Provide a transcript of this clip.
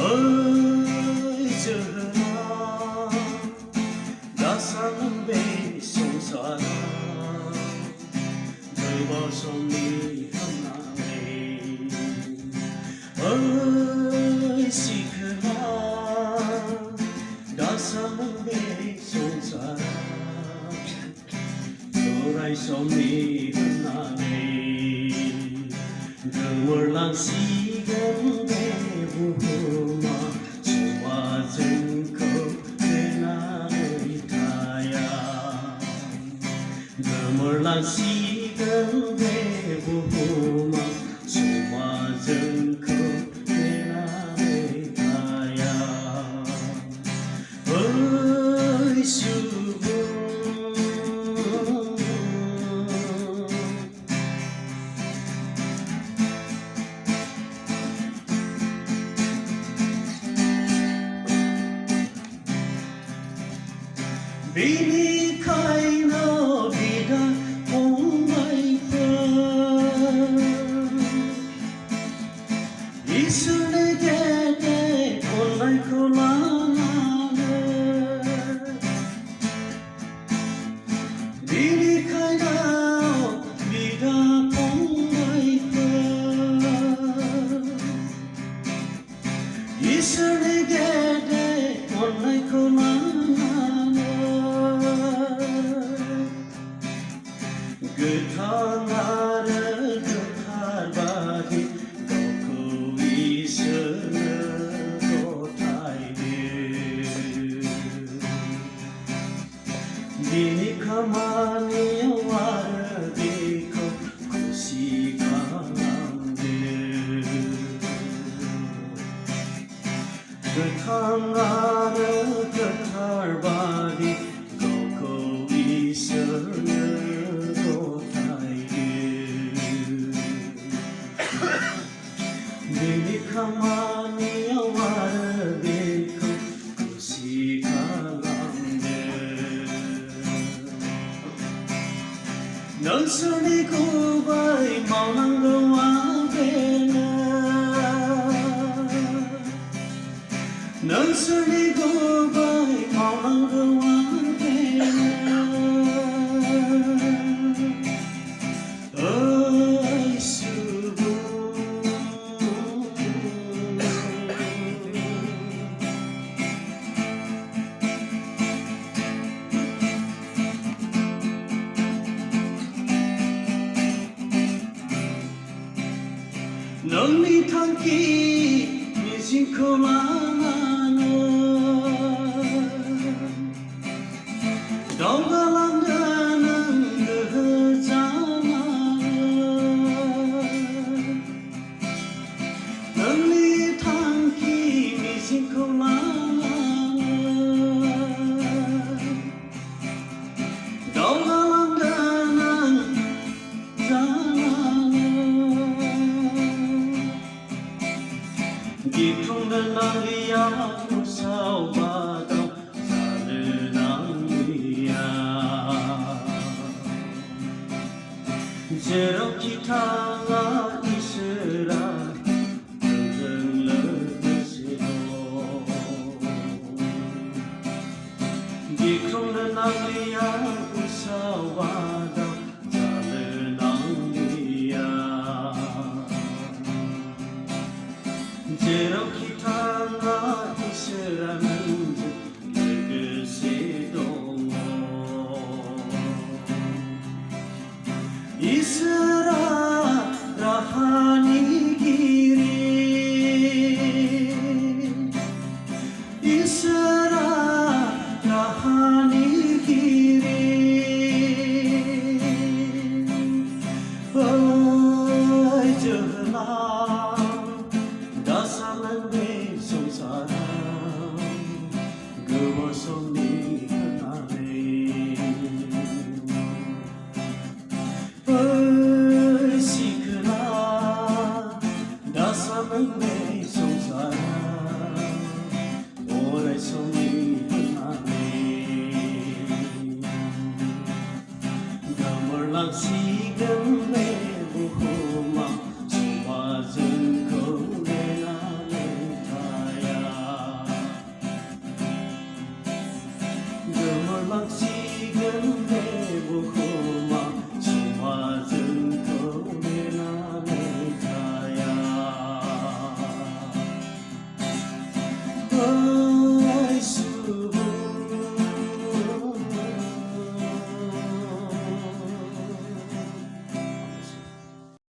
ơi giờ đã sang bên sông xa đời bao sông đi hằng ngày ơi sikha đã sang bên sông xa dorai sông đi hằng ngày gawar lang sigang bebuhuma sumazeng ko kena'y kaya gawar lang sigang bebuhuma sumazeng ko kena'y kaya ay subo Binikay na bida kung may 이슬에게 콜라이콜라나네 비nikay na bida kung may 이슬에게 콜라이콜라나네 Götar na를 götar bagi kau isını kotaydı Bini kamani vardı kusi kalandı Götar na를 götar bagi kau isını Bini kamani vardı kusi kalandı Nalsuni kubay maunang wabena Nalsuni kubay maunang wabena Ay subo 넌네 tanki 미진 콜라나노 동갈랑가는 그잖아 넌네 tanki 미진 콜라나노 동갈랑가는 깊은 나리야 무사와도 사는 나리야 제로 기타가 있으라 흔들러지도 깊은 나리야 무사와도 사는 나리야 제로 기타가 있으라는지 그것이도 있으라 라하니 길이 있으라 라하니 길이 어이 전하 다살란 내 송사람 그 벌써 네가 나네 벌시크나 다살란 내 송사람 오래서 네가 나네 그 몰랑 시간